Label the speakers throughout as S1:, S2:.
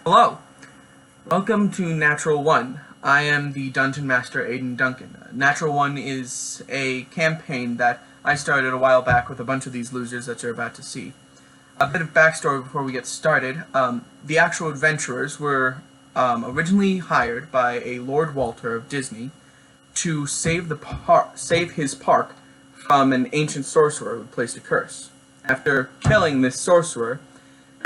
S1: Hello, welcome to Natural One. I am the Dungeon Master Aiden Duncan. Natural One is a campaign that I started a while back with a bunch of these losers that you're about to see. A bit of backstory before we get started. The actual adventurers were originally hired by a Lord Walter of Disney to save his park from an ancient sorcerer who placed a curse. After killing this sorcerer,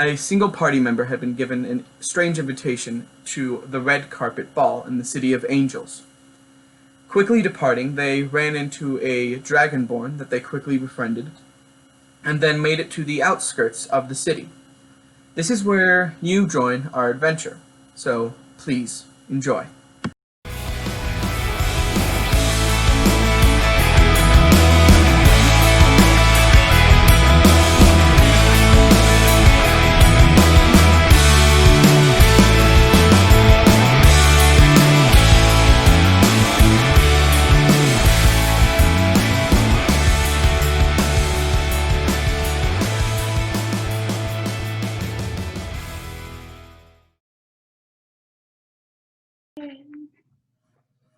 S1: a single party member had been given a strange invitation to the red carpet ball in the City of Angels. Quickly departing, they ran into a dragonborn that they quickly befriended, and then made it to the outskirts of the city. This is where you join our adventure, so please enjoy.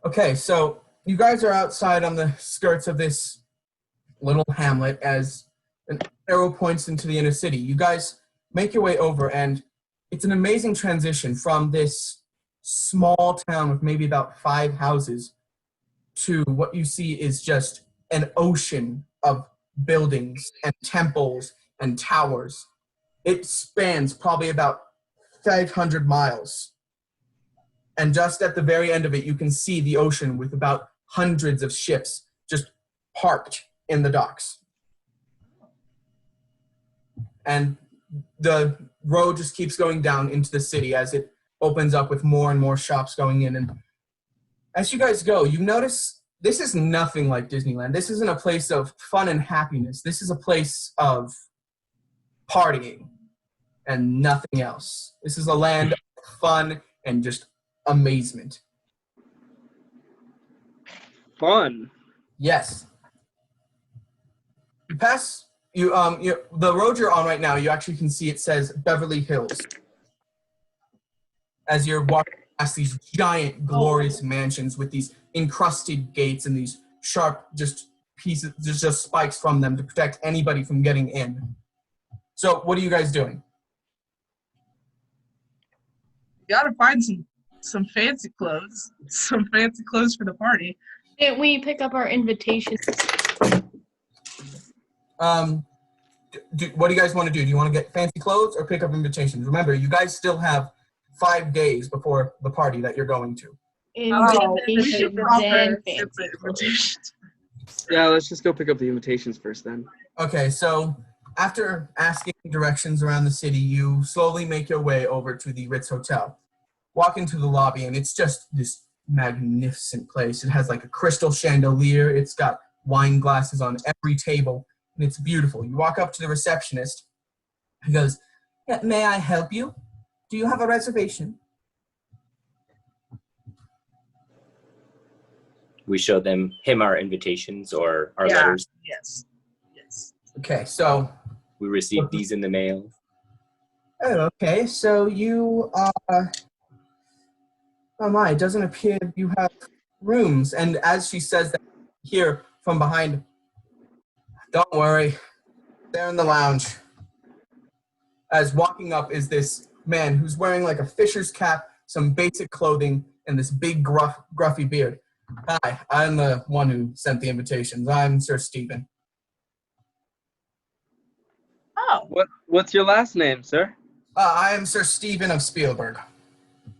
S1: Okay, so you guys are outside on the skirts of this little hamlet as an arrow points into the inner city. You guys make your way over, and it's an amazing transition from this small town with maybe about 5 houses to what you see is just an ocean of buildings and temples and towers. It spans probably about 500 miles. And just at the very end of it, you can see the ocean with about hundreds of ships just parked in the docks. And the road just keeps going down into the city as it opens up with more and more shops going in. And as you guys go, you notice this is nothing like Disneyland. This isn't a place of fun and happiness. This is a place of partying and nothing else. This is a land of fun and just amazement.
S2: Fun.
S1: Yes. You pass the road you're on right now, you actually can see it says Beverly Hills. As you're walking past these giant, glorious mansions with these encrusted gates and these sharp pieces, just spikes from them to protect anybody from getting in. So what are you guys doing?
S3: Gotta find some fancy clothes. Some fancy clothes for the party.
S4: Didn't we pick up our invitation?
S1: What do you guys want to do? Do you want to get fancy clothes or pick up invitations? Remember, you guys still have 5 days before the party that you're going to.
S4: Invitations and fancy
S3: invitations.
S2: Yeah, let's just go pick up the invitations first then.
S1: Okay, so after asking directions around the city, you slowly make your way over to the Ritz Hotel. Walk into the lobby, and it's just this magnificent place. It has like a crystal chandelier. It's got wine glasses on every table, and it's beautiful. You walk up to the receptionist. He goes, "Yeah, may I help you? Do you have a reservation?"
S5: We show him our invitations or our letters.
S3: Yes.
S1: Okay, so
S5: We received these in the mail.
S1: okay, so you oh my, it doesn't appear you have rooms. And as she says that, here from behind, "Don't worry, they're in the lounge." As walking up is this man who's wearing like a fisher's cap, some basic clothing, and this big gruffy beard. "Hi, I'm the one who sent the invitations. I'm Sir Stephen."
S3: Oh.
S2: What's your last name, sir?
S1: I am Sir Stephen of Spielberg.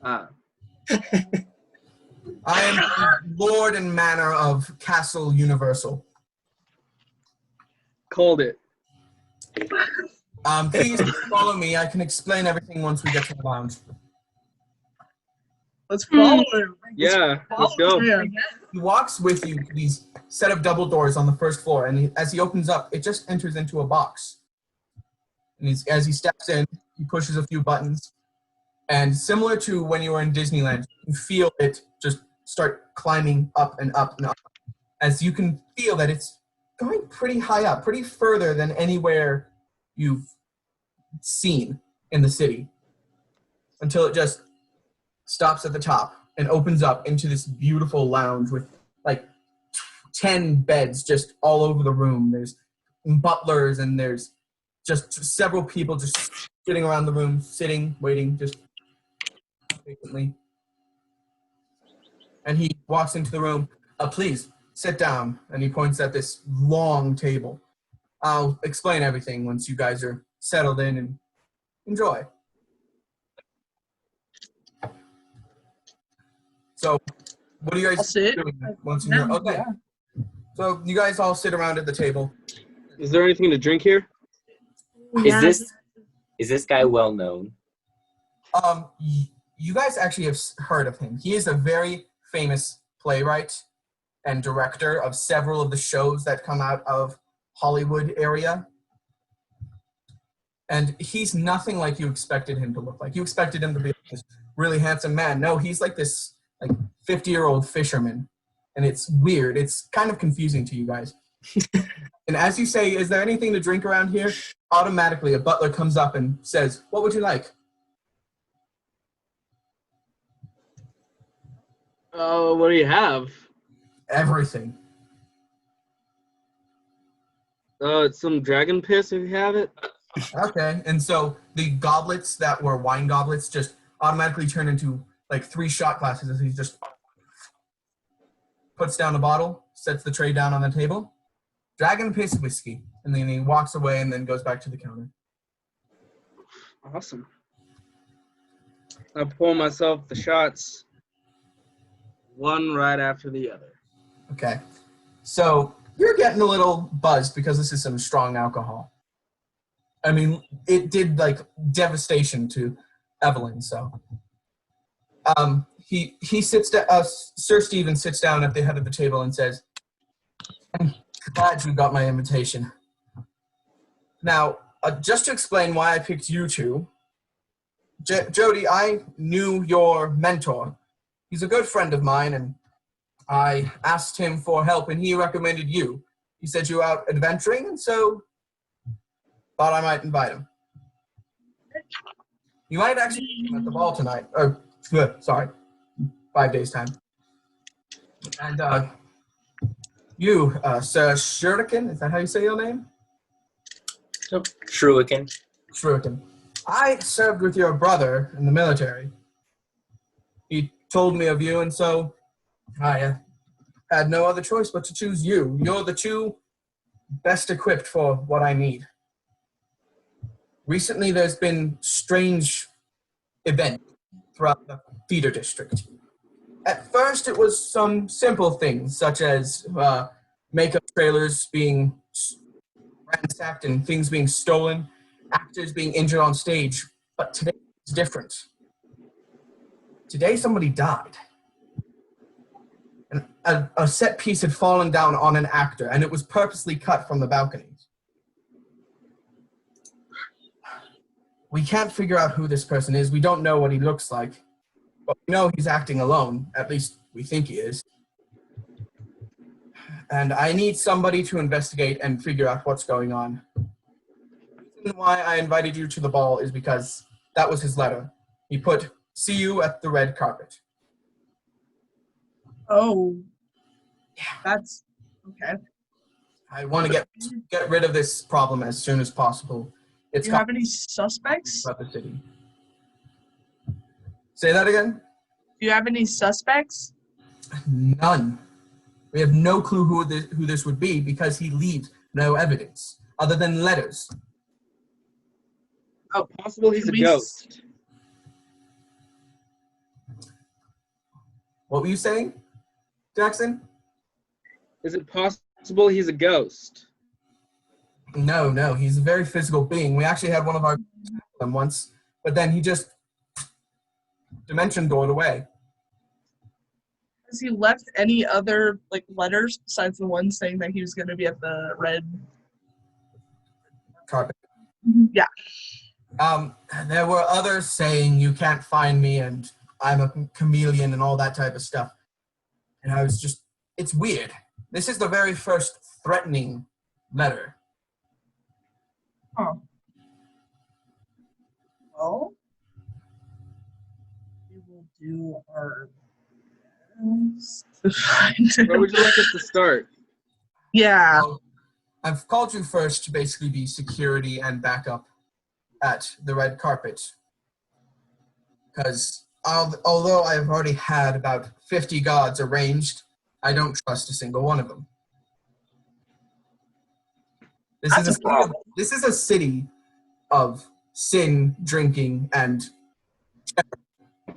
S2: Ah.
S1: I am the Lord and Manor of Castle Universal.
S2: Called it.
S1: Please follow me. I can explain everything once we get to the lounge.
S3: Let's follow him.
S2: Yeah, let's go.
S1: He walks with you to these set of double doors on the first floor, and as he opens up, it just enters into a box. And as he steps in, he pushes a few buttons, and similar to when you were in Disneyland, you feel it just start climbing up and up and up, as you can feel that it's going pretty high up, pretty further than anywhere you've seen in the city. until it just stops at the top and opens up into this beautiful lounge with like 10 beds just all over the room. There's butlers and there's just several people just sitting around the room, sitting, waiting, just patiently. And he walks into the room. Please, sit down. And he points at this long table. I'll explain everything once you guys are settled in and enjoy. So, what are you
S3: I'll
S1: guys
S3: sit.
S1: doing once you're
S3: Yeah,
S1: okay?
S3: yeah.
S1: So you guys all sit around at the table.
S2: Is there anything to drink here?
S5: Is this guy well known?
S1: You guys actually have heard of him. He is a very famous playwright and director of several of the shows that come out of Hollywood area. And he's nothing like you expected him to look like. You expected him to be this really handsome man. No, he's like this 50-year-old fisherman. And it's weird. It's kind of confusing to you guys. And as you say, is there anything to drink around here? Automatically, a butler comes up and says, what would you like?
S2: Oh, what do you have?
S1: Everything.
S2: It's some dragon piss if you have it.
S1: Okay. And so the goblets that were wine goblets just automatically turn into like 3 shot glasses as he just puts down the bottle, sets the tray down on the table. Dragon piss whiskey. And then he walks away and then goes back to the counter.
S2: Awesome. I pour myself the shots, one right after the other.
S1: Okay. So you're getting a little buzzed because this is some strong alcohol. I mean, it did like devastation to Evelyn, so. He sits down, Sir Stephen sits down at the head of the table and says, I'm glad you got my invitation. Now, just to explain why I picked you two, Jody, I knew your mentor. He's a good friend of mine, and I asked him for help, and he recommended you. He said you were out adventuring, and so thought I might invite him. You might actually meet him at the ball tonight. Or, sorry, 5 days' time. And you, Sir Shuriken, is that how you say your name?
S5: Shuriken.
S1: Shuriken. I served with your brother in the military. He told me of you, and so I had no other choice but to choose you. You're the two best equipped for what I need. Recently, there's been strange events throughout the theater district. At first, it was some simple things, such as makeup trailers being ransacked and things being stolen, actors being injured on stage. But today is different. Today, somebody died. And a set piece had fallen down on an actor, and it was purposely cut from the balconies. We can't figure out who this person is. We don't know what he looks like. But we know he's acting alone. At least we think he is. And I need somebody to investigate and figure out what's going on. The reason why I invited you to the ball is because that was his letter. He put, see you at the red carpet.
S3: Oh. Yeah. That's okay.
S1: I want to get rid of this problem as soon as possible. It's
S3: Do you have any suspects?
S1: about the city. Say that again?
S3: Do you have any suspects?
S1: None. We have no clue who this would be because he leaves no evidence other than letters.
S2: Oh, possible he's a
S3: We-
S2: ghost.
S1: What were you saying, Jackson?
S2: Is it possible he's a ghost?
S1: No, he's a very physical being. We actually had one of our them once, but then he just dimension doored away.
S3: Has he left any other letters besides the one saying that he was going to be at the red
S1: Carpet.
S3: Yeah.
S1: There were others saying you can't find me and I'm a chameleon and all that type of stuff. And I was just, it's weird. This is the very first threatening letter.
S3: Oh. We'll do our best to find
S2: Where
S3: him.
S2: would you like us to start?
S3: Yeah.
S1: Well, I've called you first to basically be security and backup at the red carpet. Because although I've already had about 50 gods arranged, I don't trust a single one of them.
S3: That's a problem.
S1: This is a city of sin, drinking, and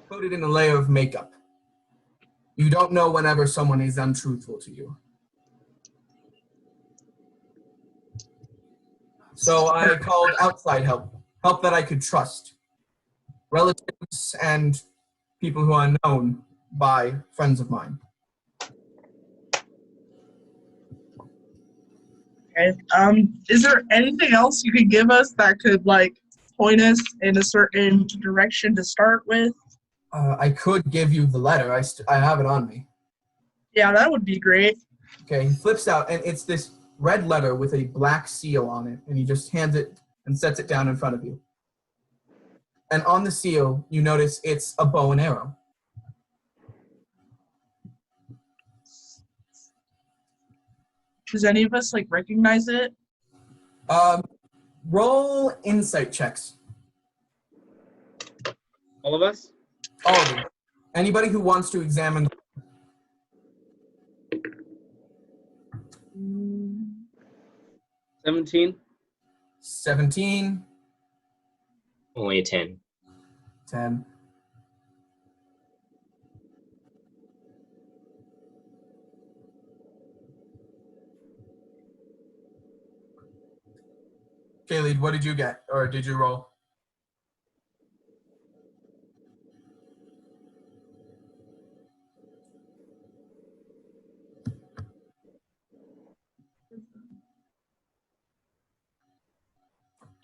S1: coated in a layer of makeup. You don't know whenever someone is untruthful to you. So I called outside help that I could trust, relatives and people who are known by friends of mine.
S3: Okay. Is there anything else you could give us that could like point us in a certain direction to start with?
S1: I could give you the letter. I have it on me.
S3: Yeah, that would be great.
S1: Okay, he flips out, and it's this red letter with a black seal on it, and he just hands it and sets it down in front of you. And on the seal, you notice it's a bow and arrow.
S3: Does any of us like recognize it?
S1: Roll insight checks.
S2: All of us?
S1: All of you. Anybody who wants to examine.
S2: 17.
S1: 17,
S5: Only a 10.
S1: 10. Kaylee, what did you get? Or did you roll?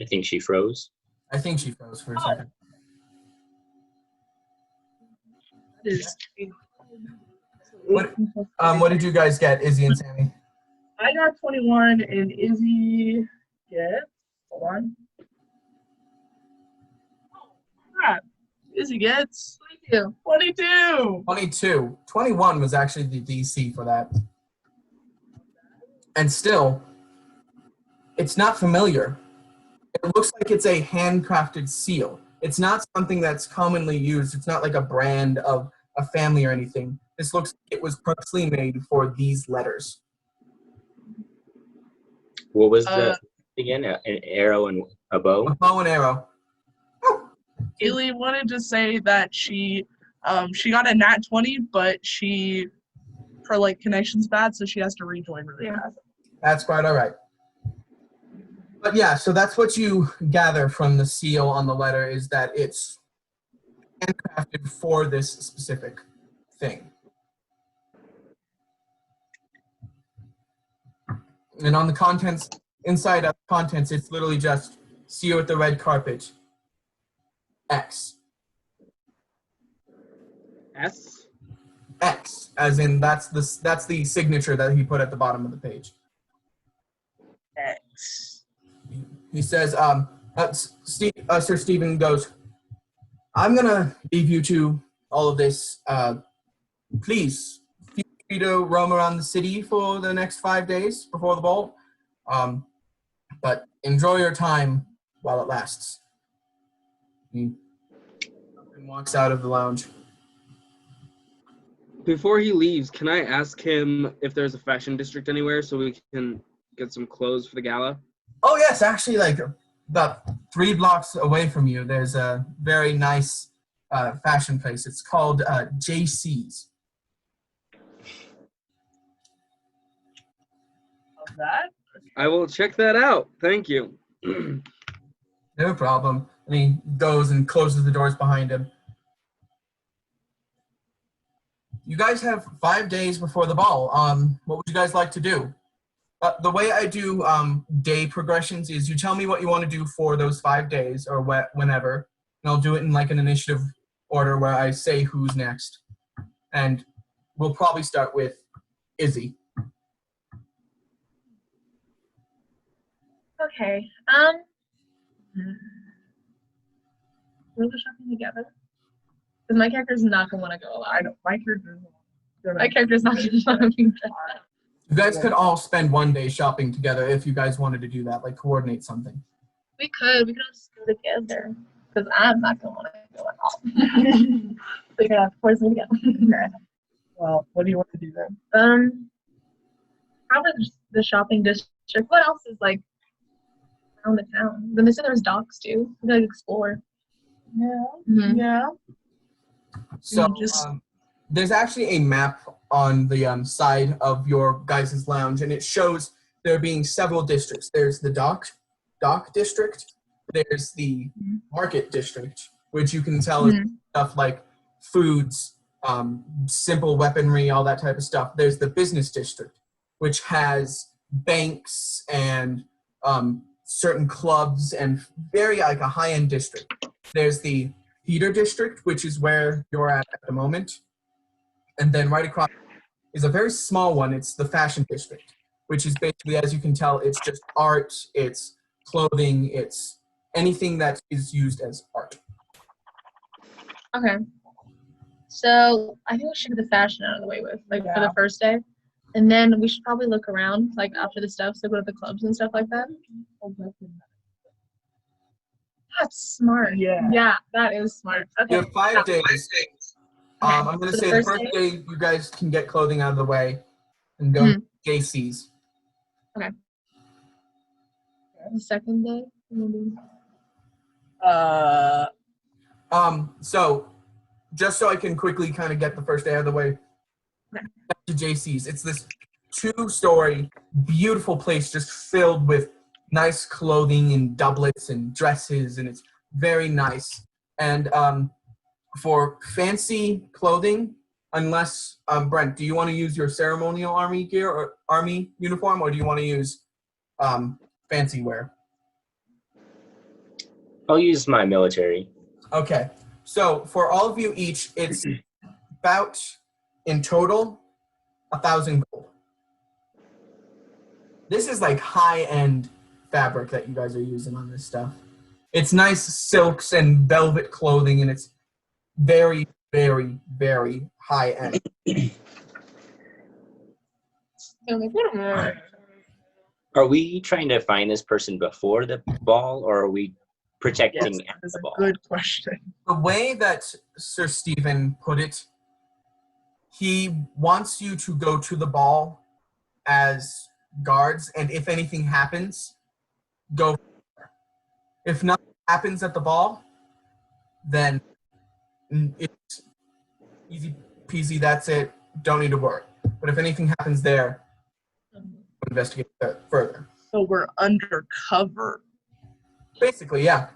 S5: I think she froze.
S1: I think she froze for a second.
S3: That is.
S1: What did you guys get, Izzy and Sammy?
S3: I got 21 and Izzy gets. Hold on. Crap. Izzy gets 22.
S1: 22. 21 was actually the DC for that. And still, it's not familiar. It looks like it's a handcrafted seal. It's not something that's commonly used. It's not like a brand of a family or anything. This looks like it was purposely made for these letters.
S5: What was the again? An arrow and a bow?
S1: A bow and arrow.
S3: Kaylee wanted to say that she got a nat 20, but her like connection's bad, so she has to rejoin really fast.
S1: That's quite all right. But yeah, so that's what you gather from the seal on the letter, is that it's handcrafted for this specific thing. And on the contents, inside of the contents, it's literally just seal with the red carpet, X.
S2: S?
S1: X, as in that's the signature that he put at the bottom of the page.
S3: X.
S1: He says, Sir Stephen goes, I'm going to leave you to all of this. Please, feel free to roam around the city for the next 5 days before the ball. But enjoy your time while it lasts. He walks out of the lounge.
S2: Before he leaves, can I ask him if there's a fashion district anywhere so we can get some clothes for the gala?
S1: Oh, yes, actually, like about 3 blocks away from you, there's a very nice fashion place. It's called JC's.
S3: Of that?
S2: I will check that out. Thank you.
S1: No problem. And he goes and closes the doors behind him. You guys have 5 days before the ball. What would you guys like to do? The way I do day progressions is you tell me what you want to do for those 5 days or whenever, and I'll do it in like an initiative order where I say who's next. And we'll probably start with Izzy.
S4: Okay. We're shopping together.
S6: Because my character's not gonna want to go alone.
S3: I know my character.
S6: My character's not gonna want to be dressed.
S1: You guys could all spend one day shopping together if you guys wanted to do that, like coordinate something.
S6: We could all just go together. Because I'm not gonna want to go at all. So you're gonna have to force me to go.
S3: Well, what do you want to do then?
S6: Probably just the shopping district. What else is like around the town? Then they said there's docks too. We could explore.
S3: Yeah.
S6: Mhm.
S3: Yeah.
S1: So
S3: Just-
S1: there's actually a map on the side of your guys' lounge, and it shows there being several districts. There's the dock district. There's the market district, which you can tell is stuff like foods, simple weaponry, all that type of stuff. There's the business district, which has banks and certain clubs and very like a high-end district. There's the theater district, which is where you're at the moment. And then right across is a very small one. It's the fashion district, which is basically, as you can tell, it's just art, it's clothing, it's anything that is used as art.
S6: Okay. So I think we should get the fashion out of the way with, like for the first day. And then we should probably look around, like after the stuff, so go to the clubs and stuff like that. That's smart.
S3: Yeah.
S6: Yeah, that is smart. Okay.
S1: You have 5 days. I'm going to
S6: So the
S1: say the
S6: first
S1: first
S6: day?
S1: day you guys can get clothing out of the way and go to JC's.
S6: The second day, maybe.
S1: So just so I can quickly kind of get the first day out of the way, back to JC's. It's this 2-story, beautiful place just filled with nice clothing and doublets and dresses, and it's very nice. And for fancy clothing, unless, Brent, do you want to use your ceremonial army gear or army uniform, or do you want to use fancy wear?
S5: I'll use my military.
S1: Okay, so for all of you each, it's about, in total, 1,000 gold. This is like high-end fabric that you guys are using on this stuff. It's nice silks and velvet clothing, and it's very, very, very high-end.
S5: Are we trying to find this person before the ball, or are we protecting
S3: Yes,
S5: at
S3: that's
S5: the
S3: a
S5: ball?
S3: good question.
S1: The way that Sir Stephen put it, he wants you to go to the ball as guards, and if anything happens, go. If nothing happens at the ball, then it's easy peasy, that's it, don't need to worry. But if anything happens there, we'll investigate that further.
S3: So we're undercover.
S1: Basically, yeah.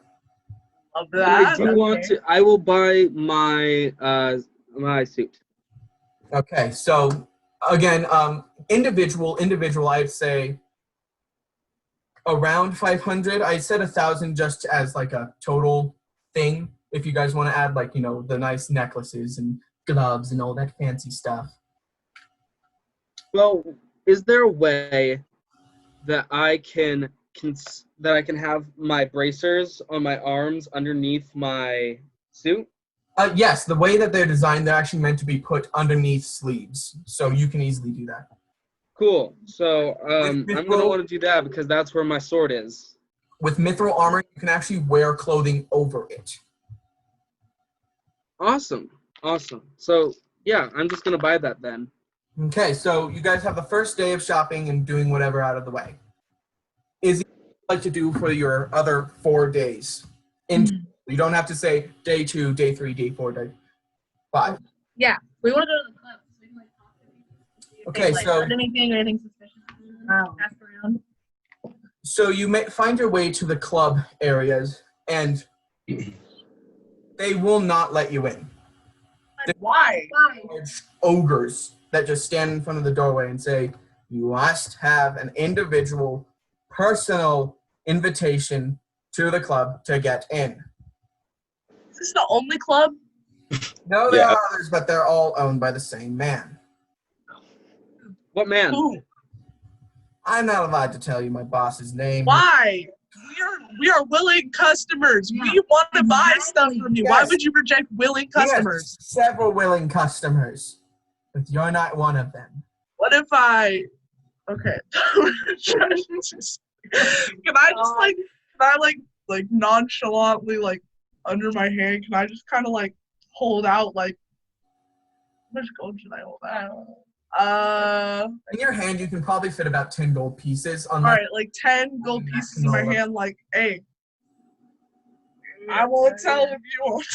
S3: Love
S2: I
S3: that.
S2: do want to. I will buy my my suit.
S1: Okay, so again, individual, I'd say around 500. I said 1,000 just as like a total thing. If you guys want to add like, you know, the nice necklaces and gloves and all that fancy stuff.
S2: Well, is there a way that I can have my bracers on my arms underneath my suit?
S1: Yes, the way that they're designed, they're actually meant to be put underneath sleeves, so you can easily do that.
S2: Cool. So I'm
S1: Mithril-
S2: gonna want to do that because that's where my sword is.
S1: With mithril armor, you can actually wear clothing over it.
S2: Awesome. So yeah, I'm just gonna buy that then.
S1: Okay, so you guys have the first day of shopping and doing whatever out of the way. Is it what you'd like to do for your other 4 days? You don't have to say day 2, day 3, day 4, day 5.
S6: Yeah, we want to go to the club. So we can like talk to people. See if
S1: Okay,
S6: they, like,
S1: so-
S6: heard anything or anything suspicious. Ask around.
S1: So you may find your way to the club areas, and they will not let you in.
S3: Why?
S1: Large ogres that just stand in front of the doorway and say, you must have an individual, personal invitation to the club to get in.
S3: Is this the only club?
S1: No, there
S5: Yeah.
S1: are others, but they're all owned by the same man.
S2: What man?
S3: Who?
S1: I'm not allowed to tell you my boss's name.
S3: Why? We're we are willing customers. We want to buy stuff from you. Why
S1: Yes.
S3: would you reject willing customers?
S1: Yes, several willing customers, but you're not one of them.
S3: What if I? Okay. Can I like nonchalantly like under my hand? Can I just kind of like hold out like? How much gold should I hold out?
S1: In your hand, you can probably fit about 10 gold pieces.
S3: All right, like 10 gold pieces in my hand. Like, hey, I won't tell if you won't.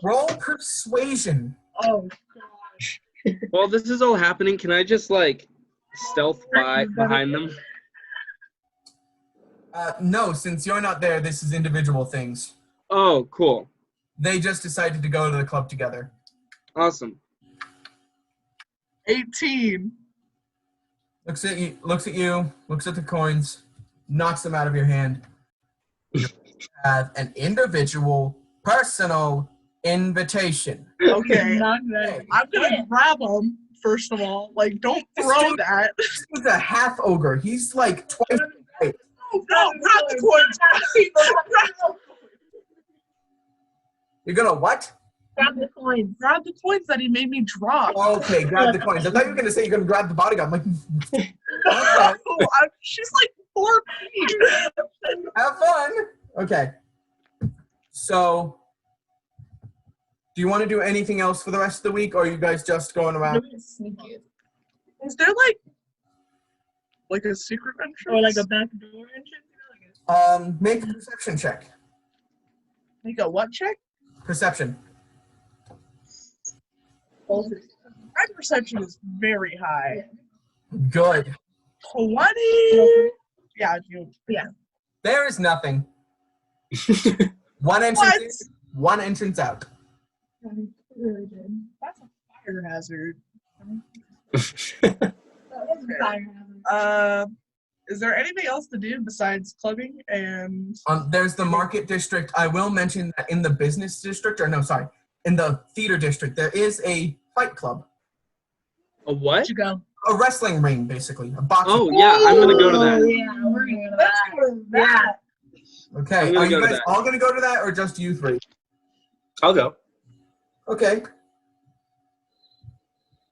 S1: Roll persuasion.
S3: Oh.
S2: While this is all happening, can I just like stealth by behind them?
S1: No, since you're not there, this is individual things.
S2: Oh, cool.
S1: They just decided to go to the club together.
S2: Awesome.
S3: 18.
S1: Looks at you, looks at the coins, knocks them out of your hand. You have an individual, personal invitation.
S3: Okay.
S6: Not good.
S3: I'm gonna grab them, first of all. Like, don't throw that.
S1: He's a half ogre. He's like twice.
S3: No, grab the coins.
S1: You're gonna what?
S6: Grab the coins.
S3: Grab the coins that he made me drop.
S1: Okay, grab the coins. I thought you were gonna say you're gonna grab the bodyguard. I'm like,
S3: She's like 4 feet.
S1: have fun. Okay. So, do you want to do anything else for the rest of the week, or are you guys just going around?
S6: Sneaky.
S3: Is there like a secret entrance?
S6: Or like a back door entrance?
S1: Make a perception check.
S3: Make a what check?
S1: Perception.
S3: My perception is very high.
S1: Good.
S3: 20. Yeah.
S1: There is nothing. One entrance in, one entrance out.
S6: Really good.
S3: That's a fire hazard. Is there anything else to do besides clubbing and?
S1: There's the market district. I will mention that in the business district, in the theater district, there is a fight club.
S2: A what?
S6: You go.
S1: A wrestling ring, basically. A boxing.
S2: Oh yeah, I'm gonna go to that.
S6: Yeah, we're gonna go to that.
S1: Okay.
S2: I'm gonna
S1: Are you
S2: go to
S1: guys
S2: that.
S1: all going to go to that, or just you three?
S5: I'll go.
S1: Okay.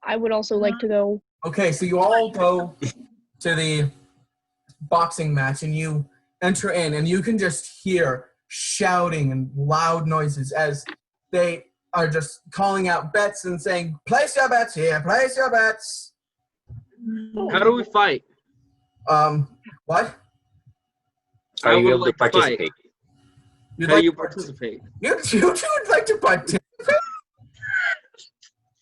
S4: I would also like to go.
S1: Okay, so you all go to the boxing match, and you enter in, and you can just hear shouting and loud noises as they are just calling out bets and saying, place your bets here, place your bets.
S2: How do we fight?
S1: What?
S5: Are
S2: I
S5: you
S2: would
S5: able to
S2: like to fight.
S5: participate?
S1: You'd
S2: How do
S1: like
S2: you
S1: to
S2: participate?
S1: You would like to participate?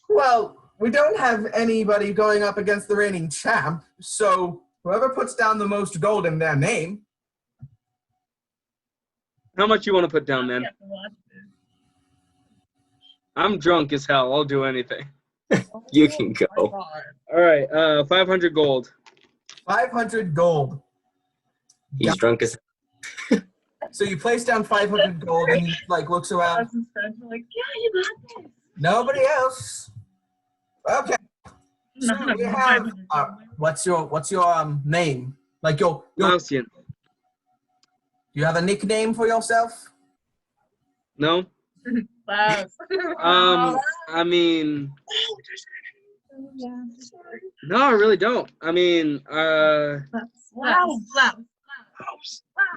S1: Well, we don't have anybody going up against the reigning champ, so whoever puts down the most gold in their name.
S2: How much you want to put down, man? I'm drunk as hell. I'll do anything.
S5: You can go.
S2: All right, 500 gold.
S1: 500 gold.
S5: He's drunk as
S1: So you place down 500 gold and he looks around.
S6: His friends are like, yeah, you got this.
S1: Nobody else. Okay. So we have what's your name? Your
S2: Lausian.
S1: you have a nickname for yourself?
S2: No?
S6: Wow.
S2: I mean, no, I really don't. I mean,
S6: Wow.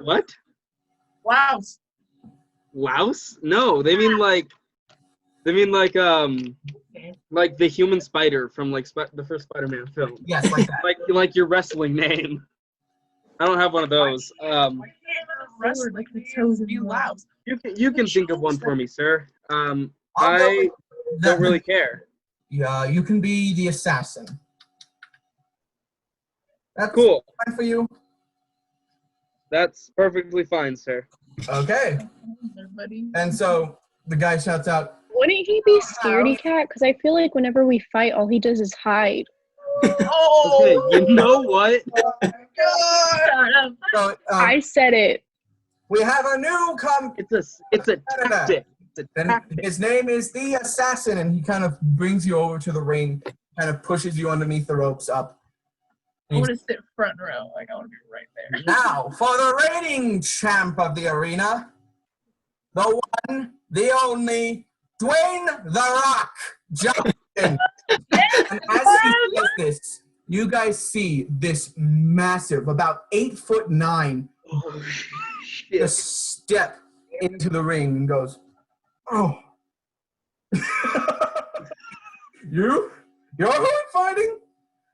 S2: what?
S3: Wow.
S2: Louse? No, they mean like the human spider from the first Spider-Man film.
S1: Yes, like that.
S2: like your wrestling name. I don't have one of those.
S6: Like the chosen one.
S2: You can think of one for me, sir.
S1: I'll go
S2: I
S1: with
S2: don't really care.
S1: Yeah, you can be the assassin. That's
S2: Cool.
S1: fine for you.
S2: That's perfectly fine, sir.
S1: Okay. And so the guy shouts out,
S4: Wouldn't he be scaredy cat? Because I feel like whenever we fight, all he does is hide.
S2: Okay, you know what?
S1: so,
S4: I said it.
S1: we have a new
S2: It's a tactic. It's a
S1: And
S2: tactic.
S1: his name is the assassin, and he kind of brings you over to the ring, kind of pushes you underneath the ropes up.
S6: I want to sit front row. Like, I want to be right there.
S1: Now, for the reigning champ of the arena, the one, the only, Dwayne The Rock Johnson. And as he does this, you guys see this massive, about 8'9",
S2: Oh, shit.
S1: just step into the ring and goes, "Oh, you're who I'm fighting?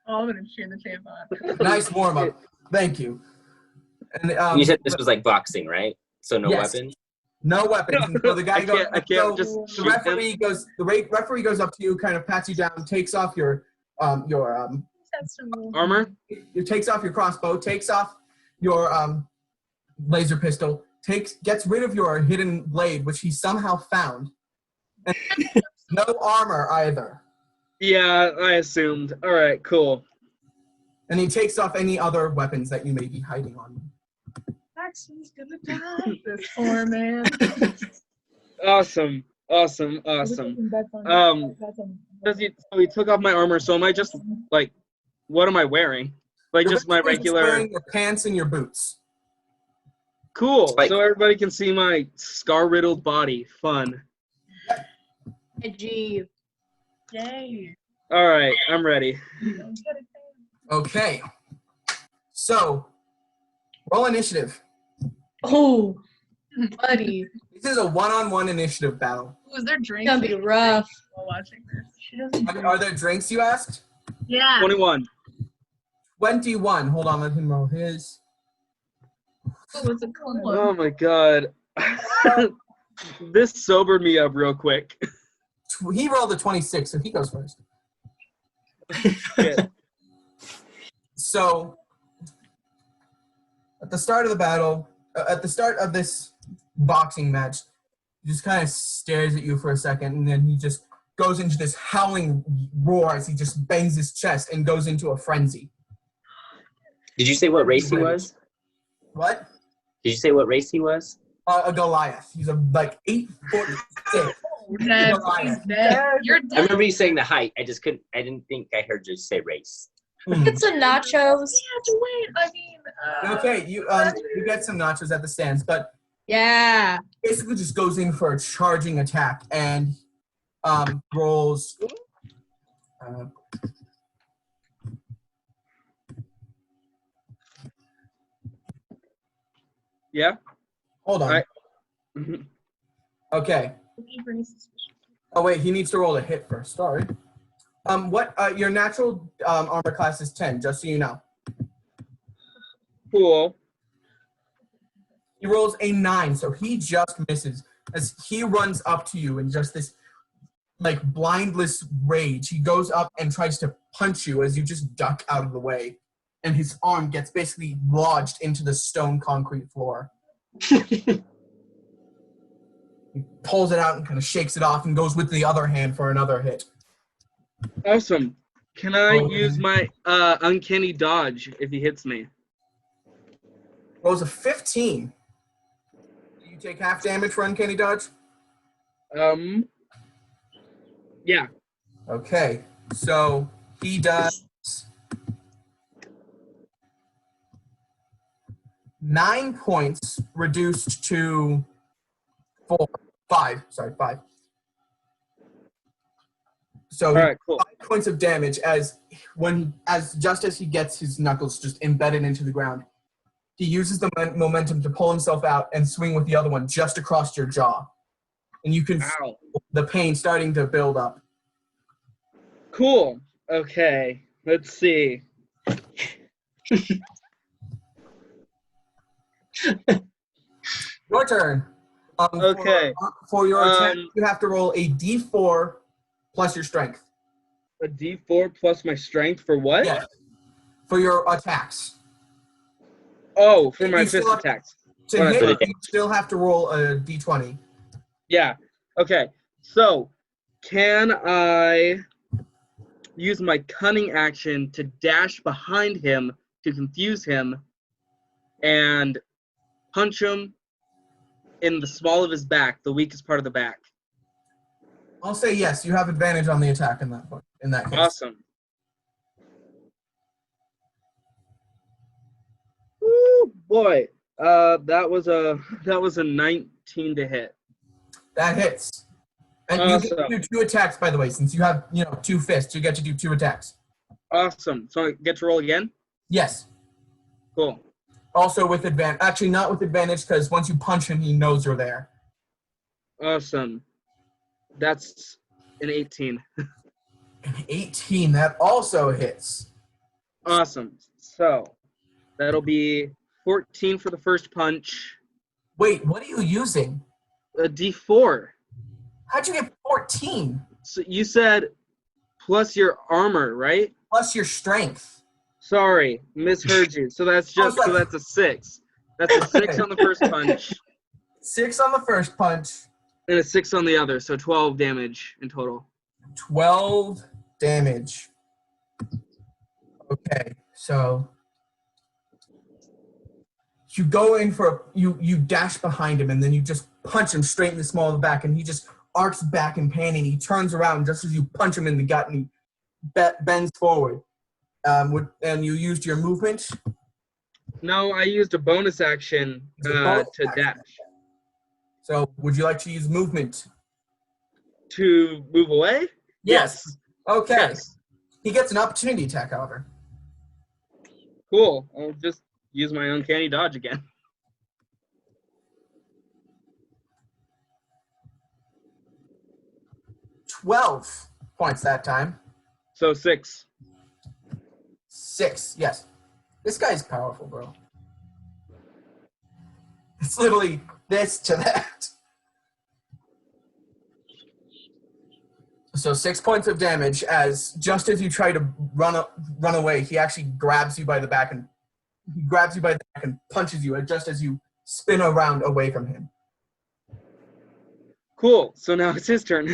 S6: Oh, I'm going to cheer the champ on.
S1: Nice warm up, thank you." And
S5: You said this was like boxing, right? So no
S1: Yes.
S5: weapons?
S1: no weapons. And so the guy goes.
S2: I can't
S1: so
S2: just
S1: the
S2: shoot
S1: referee goes. The referee goes up to you, kind of pats you down, takes off your
S6: That's the rule.
S2: armor.
S1: it takes off your crossbow, takes off your laser pistol, gets rid of your hidden blade, which he somehow found, and no armor either.
S2: Yeah, I assumed. All right, cool.
S1: And he takes off any other weapons that you may be hiding on you.
S6: Jackson's gonna die. This poor man.
S2: Awesome. So he took off my armor. So am I just like, what am I wearing? Like
S1: You're
S2: just my
S1: basically
S2: regular.
S1: wearing your pants and your boots.
S2: Cool.
S5: Like-
S2: So everybody can see my scar-riddled body. Fun.
S6: Edgy. Yay.
S2: All right, I'm ready.
S1: Okay. So, roll initiative.
S7: Oh, buddy.
S1: This is a one-on-one initiative battle.
S6: Was there drinks?
S7: It's gonna be rough.
S6: While watching this. She doesn't.
S1: Are there drinks, you asked?
S6: Yeah.
S2: 21.
S1: 21. Hold on, let him roll his.
S6: Oh, it's a cool one.
S2: Oh my god. This sobered me up real quick.
S1: He rolled a 26, so he goes first.
S2: Shit.
S1: So, at the start of the battle, at the start of this boxing match, he just kind of stares at you for a second, and then he just goes into this howling roar as he just bangs his chest and goes into a frenzy.
S5: Did you say what race he was?
S1: What?
S5: Did you say what race he was?
S1: A Goliath. He's like 8'6".
S6: Dead. He's dead. You're
S5: I
S6: dead.
S5: remember you saying the height. I didn't think I heard you say race.
S7: Get some nachos.
S6: You have to wait. I mean.
S1: Okay, you get some nachos at the stands, but
S7: Yeah.
S1: basically just goes in for a charging attack and rolls.
S2: Yeah?
S1: Hold on.
S2: Alright.
S1: Okay. Oh wait, he needs to roll a hit first. Sorry. What? Your natural armor class is 10. Just so you know.
S2: Cool.
S1: He rolls a 9, so he just misses as he runs up to you in just this like blindless rage. He goes up and tries to punch you as you just duck out of the way, and his arm gets basically lodged into the stone concrete floor. He pulls it out and kind of shakes it off and goes with the other hand for another hit.
S2: Awesome. Can I
S1: Oh,
S2: use my uncanny dodge if he hits me?
S1: Rolls a 15. Do you take half damage for uncanny dodge?
S2: Yeah.
S1: Okay, so he does 9 points reduced to 5. Sorry, 5. So
S2: All right, cool.
S1: 5 points of damage just as he gets his knuckles just embedded into the ground. He uses the momentum to pull himself out and swing with the other one just across your jaw. And you can feel
S2: Ow.
S1: the pain starting to build up.
S2: Cool. Okay. Let's see.
S1: Your turn.
S2: Okay.
S1: For your attack,
S2: Um,
S1: you have to roll a d4 plus your strength.
S2: A d4 plus my strength for what?
S1: Yes. For your attacks.
S2: Oh, for
S1: You
S2: my
S1: still
S2: fist
S1: have-
S2: attacks.
S1: To
S2: What I
S1: hit,
S5: said.
S1: you still have to roll a d20.
S2: Yeah. Okay. So, can I use my cunning action to dash behind him to confuse him and punch him in the small of his back, the weakest part of the back?
S1: I'll say yes. You have advantage on the attack in that case.
S2: Awesome. Woo, boy. That was a 19 to hit.
S1: That hits. And you get to do 2 attacks, by the way, since you have 2 fists. You get to do 2 attacks.
S2: Awesome. So I get to roll again?
S1: Yes.
S2: Cool.
S1: Also with advantage. Actually, not with advantage, because once you punch him, he knows you're there.
S2: Awesome. That's an 18.
S1: An 18. That also hits.
S2: Awesome. So that'll be 14 for the first punch.
S1: Wait, what are you using?
S2: A D4.
S1: How'd you get 14?
S2: So you said plus your armor, right?
S1: Plus your strength.
S2: Sorry, misheard you. So that's just so that's a 6. That's a 6 on the first punch.
S1: 6 on the first punch.
S2: And a 6 on the other, so 12 damage in total.
S1: 12 damage. Okay, so you go in for you dash behind him, and then you just punch him straight in the small of the back, and he just arcs back in pain, and he turns around just as you punch him in the gut, and he bends forward. And you used your movement?
S2: No, I used a bonus action to dash.
S1: So would you like to use movement?
S2: To move away? Yes.
S1: Okay.
S2: Yes.
S1: He gets an opportunity attack, however.
S2: Cool. I'll just use my uncanny dodge again.
S1: $12 points that time.
S2: So 6.
S1: 6, yes. This guy's powerful, bro. It's literally this to that. So 6 points of damage as just as you try to run away, he actually grabs you by the back and punches you just as you spin around away from him.
S2: Cool. So now it's his turn.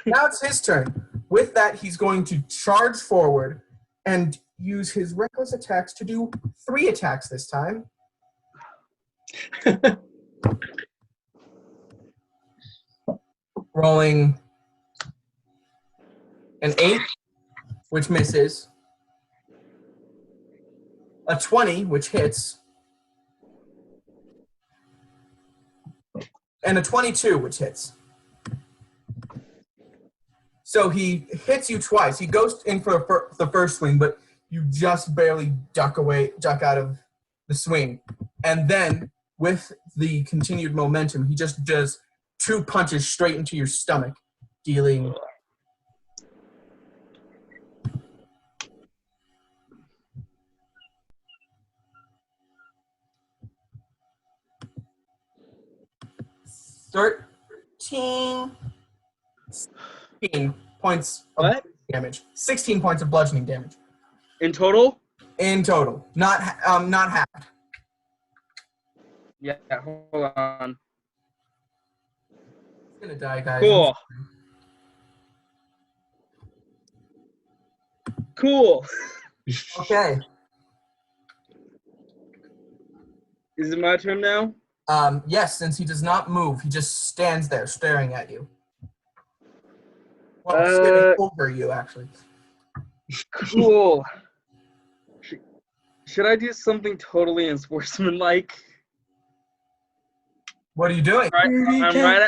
S1: Now it's his turn. With that, he's going to charge forward and use his reckless attacks to do 3 attacks this time. Rolling an 8, which misses. A 20, which hits. And a 22, which hits. So he hits you twice. He goes in for the first swing, but you just barely duck out of the swing. And then, with the continued momentum, he just does 2 punches straight into your stomach, dealing 16 points of damage. 16 points of bludgeoning damage.
S2: In total?
S1: In total. Not half.
S2: Yeah, hold on.
S1: He's gonna die, guys.
S2: Cool. Cool.
S1: Okay.
S2: Is it my turn now?
S1: Yes, since he does not move, he just stands there staring at you. Well, staring over you, actually.
S2: Cool. Should I do something totally unsportsmanlike?
S1: What are you doing?
S2: I'm right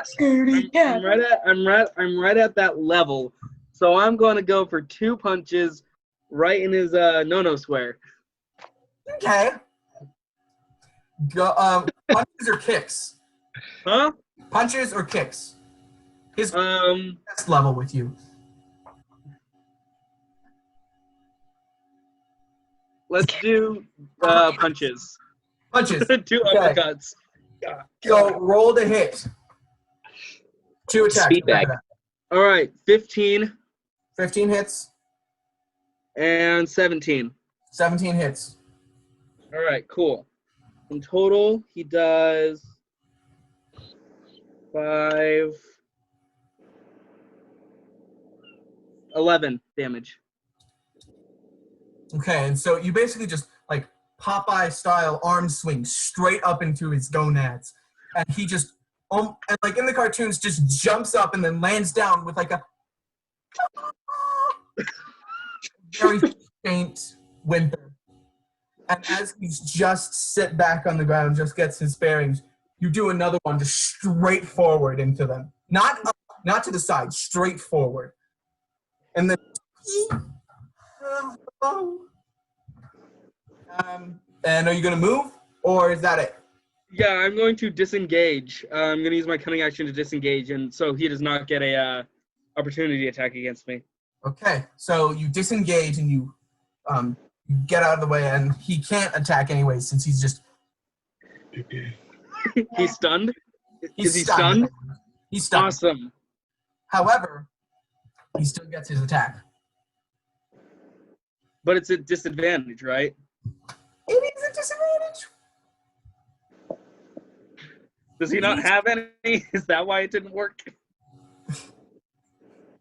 S2: at that level. So I'm going to go for 2 punches right in his no-no square.
S1: Okay. Go, punches or kicks?
S2: Huh?
S1: Punches or kicks? His best level with you.
S2: Let's do punches.
S1: Punches.
S2: 2 uppercuts.
S1: So roll to hit. 2 attacks.
S5: Speed bag.
S2: All right, 15
S1: 15 hits.
S2: and 17.
S1: 17 hits.
S2: All right, cool. In total, he does 5, 11 damage.
S1: Okay, and so you basically just like Popeye style arm swing straight up into his gonads, and he just and like in the cartoons just jumps up and then lands down with like a very faint whimper. And as he's just sit back on the ground, just gets his bearings, you do another one just straight forward into them. Not up, not to the side, straight forward. And then and are you gonna move, or is that it?
S2: Yeah, I'm going to disengage. I'm going to use my cunning action to disengage, and so he does not get a opportunity attack against me.
S1: Okay, so you disengage and you get out of the way, and he can't attack anyway since he's just
S2: He's stunned?
S1: he's
S2: Is he stunned?
S1: He's stunned.
S2: Awesome.
S1: However, he still gets his attack.
S2: But it's a disadvantage, right?
S1: It is a disadvantage.
S2: Does he not have any? Is that why it didn't work?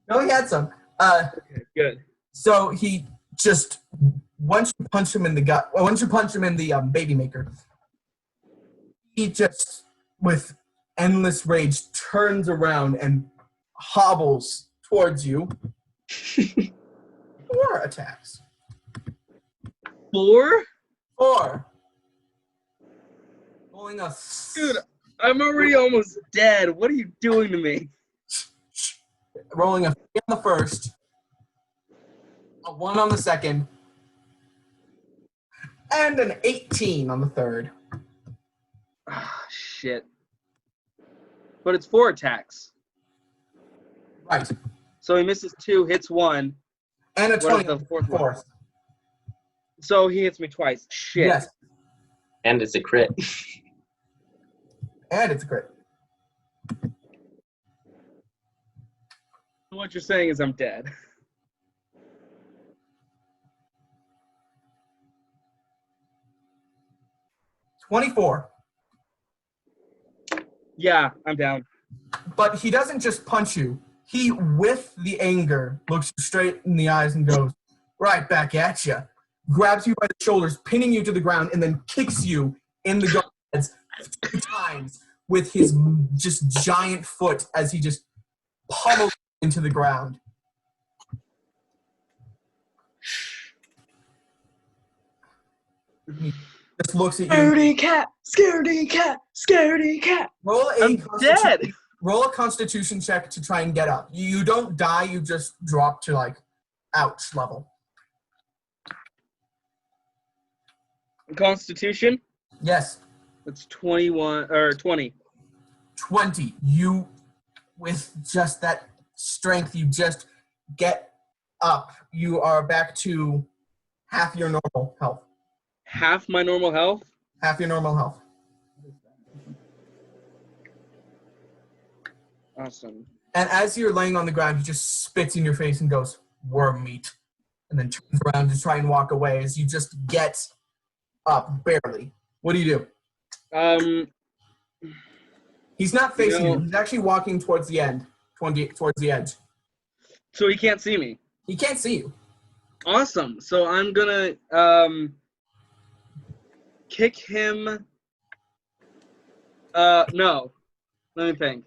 S1: No, he had some.
S2: Okay, good.
S1: So he just once you punch him in the gut, once you punch him in the baby maker, he just with endless rage turns around and hobbles towards you. 4 attacks.
S2: 4?
S1: 4. Rolling a
S2: Dude, I'm already almost dead. What are you doing to me?
S1: rolling a 3 on the first, a 1 on the second, and an 18 on the third.
S2: Ah, shit. But it's 4 attacks.
S1: Right.
S2: So he misses 2, hits 1.
S1: And a
S2: What
S1: 20
S2: is the
S1: on the
S2: fourth one?
S1: fourth.
S2: So he hits me twice. Shit.
S1: Yes.
S5: And it's a crit.
S1: And it's a crit.
S2: What you're saying is I'm dead.
S1: $24.
S2: Yeah, I'm down.
S1: But he doesn't just punch you. He, with the anger, looks you straight in the eyes and goes, right back at you. Grabs you by the shoulders, pinning you to the ground, and then kicks you in the guts 2 times with his just giant foot as he just pummels you into the ground. He just looks at you.
S7: Scaredy cat, scaredy cat, scaredy cat.
S1: Roll a
S2: I'm dead.
S1: Roll a constitution check to try and get up. You don't die, you just drop to like ouch level.
S2: Constitution?
S1: Yes.
S2: That's 21 or 20.
S1: 20. You, with just that strength, you just get up. You are back to half your normal health.
S2: Half my normal health?
S1: Half your normal health.
S2: Awesome.
S1: And as you're laying on the ground, he just spits in your face and goes, worm meat. And then turns around to try and walk away as you just get up, barely. What do you do? He's not facing you. He's actually walking towards the end, towards the edge.
S2: So he can't see me.
S1: He can't see you.
S2: Awesome. So I'm gonna kick him. No. Let me think.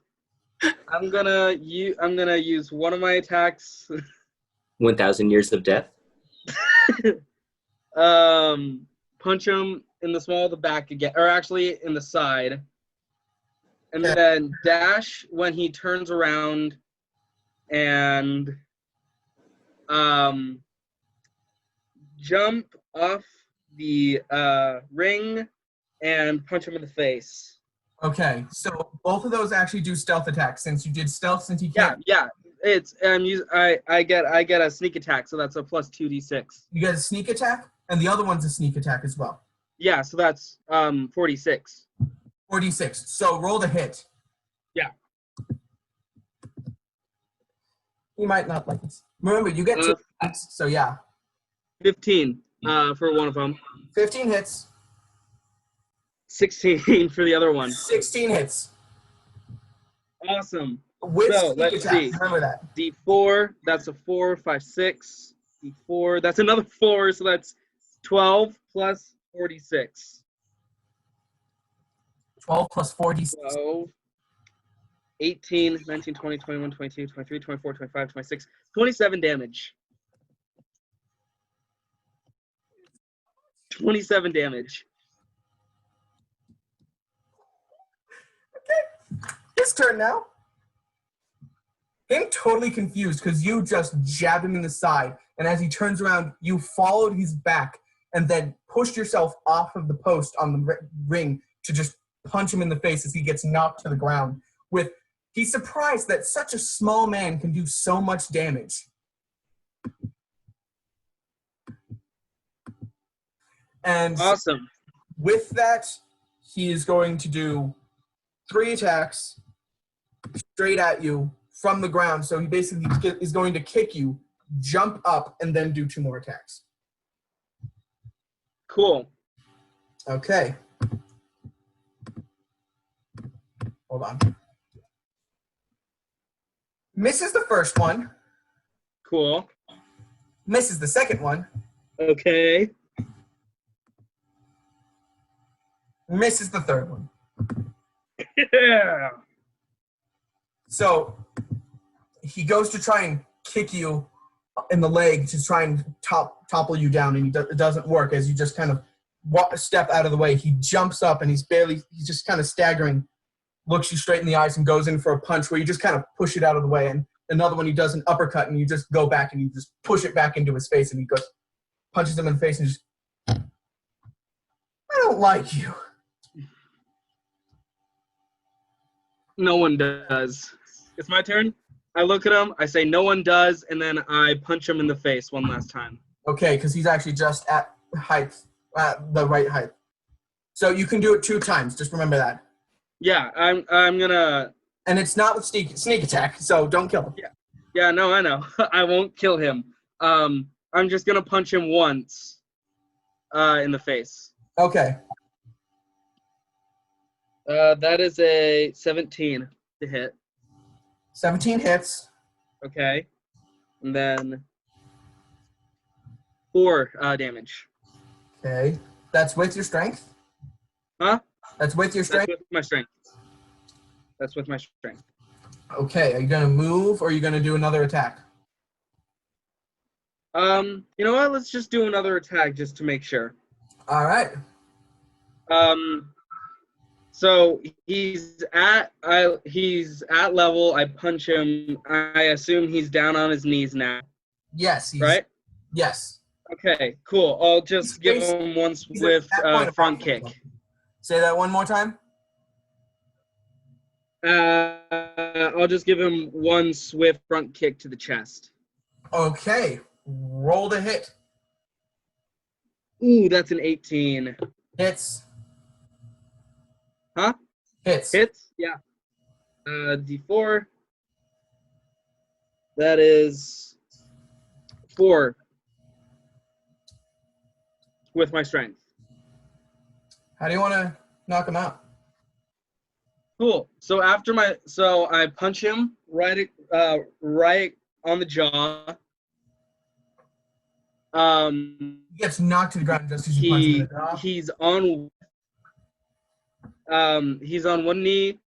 S2: I'm gonna use one of my attacks.
S5: 1,000 years of death.
S2: Punch him in the small of the back again, or actually in the side, and then dash when he turns around, and jump off the ring and punch him in the face.
S1: Okay, so both of those actually do stealth attacks. Since you did stealth, since he can't.
S2: Yeah. It's I get a sneak attack, so that's a plus 2d6.
S1: You get a sneak attack, and the other one's a sneak attack as well.
S2: Yeah, so that's 46.
S1: 46. So roll the hit.
S2: Yeah.
S1: You might not like this. Remember, you get 2 attacks, so yeah.
S2: 15 for one of them.
S1: 15 hits.
S2: 16 for the other one.
S1: 16 hits.
S2: Awesome.
S1: With
S2: So,
S1: sneak
S2: let's
S1: attack.
S2: see.
S1: Remember that.
S2: D4, that's a 4, 5, 6. D4, that's another 4, so that's 12 plus 46.
S1: 12 plus 46.
S2: 12, 18, 19, 20, 21, 22, 23, 24, 25, 26, 27 damage. 27 damage.
S1: His turn now. Him totally confused because you just jabbed him in the side, and as he turns around, you followed his back and then pushed yourself off of the post on the ring to just punch him in the face as he gets knocked to the ground. He's surprised that such a small man can do so much damage. And
S2: Awesome.
S1: with that, he is going to do 3 attacks straight at you from the ground. So he basically is going to kick you, jump up, and then do 2 more attacks.
S2: Cool.
S1: Okay. Hold on. Misses the first one.
S2: Cool.
S1: Misses the second one.
S2: Okay.
S1: Misses the third one.
S2: Yeah.
S1: So he goes to try and kick you in the leg to try and topple you down, and it doesn't work. As you just kind of step out of the way, he jumps up and he's just kind of staggering, looks you straight in the eyes and goes in for a punch where you just kind of push it out of the way. And another one, he does an uppercut and you just go back and you just push it back into his face, and he goes, punches him in the face and just, I don't like you.
S2: No one does. It's my turn. I look at him, I say no one does, and then I punch him in the face one last time.
S1: Okay, because he's actually just at the right height. So you can do it 2 times. Just remember that.
S2: Yeah, I'm gonna.
S1: And it's not with sneak attack, so don't kill him.
S2: Yeah, no, I know. I won't kill him. I'm just gonna punch him once, in the face.
S1: Okay.
S2: That is a 17 to hit.
S1: 17 hits.
S2: Okay, and then 4 damage.
S1: Okay. That's with your strength?
S2: Huh?
S1: That's with your
S2: That's
S1: strength?
S2: with my strength. That's with my strength.
S1: Okay. Are you going to move or are you going to do another attack?
S2: You know what? Let's just do another attack just to make sure.
S1: All right.
S2: So he's at level. I punch him. I assume he's down on his knees now.
S1: Yes.
S2: Right?
S1: Yes.
S2: Okay, cool. I'll just give him one swift front kick.
S1: Say that one more time.
S2: I'll just give him one swift front kick to the chest.
S1: Okay. Roll to hit.
S2: Ooh, that's an 18.
S1: Hits.
S2: Huh?
S1: Hits.
S2: Hits? Yeah. D4. That is 4 with my strength.
S1: How do you want to knock him out?
S2: Cool. So I punch him right on the jaw.
S1: He gets knocked to the ground just as you punch him in the jaw.
S2: He's on one knee,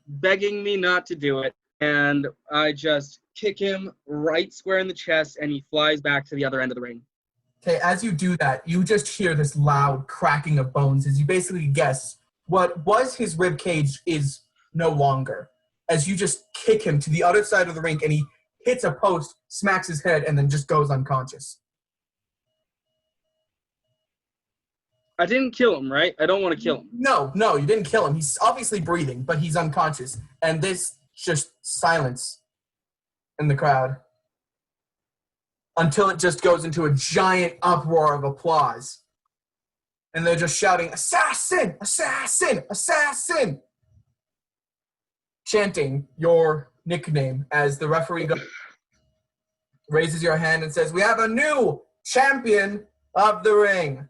S2: begging me not to do it, and I just kick him right square in the chest, and he flies back to the other end of the ring.
S1: Okay, as you do that, you just hear this loud cracking of bones as you basically guess what was his rib cage is no longer. As you just kick him to the other side of the ring and he hits a post, smacks his head, and then just goes unconscious.
S2: I didn't kill him, right? I don't want to kill him.
S1: No, you didn't kill him. He's obviously breathing, but he's unconscious. And this just silence in the crowd until it just goes into a giant uproar of applause. And they're just shouting, "Assassin! Assassin! Assassin!" chanting your nickname as the referee raises your hand and says, "We have a new champion of the ring."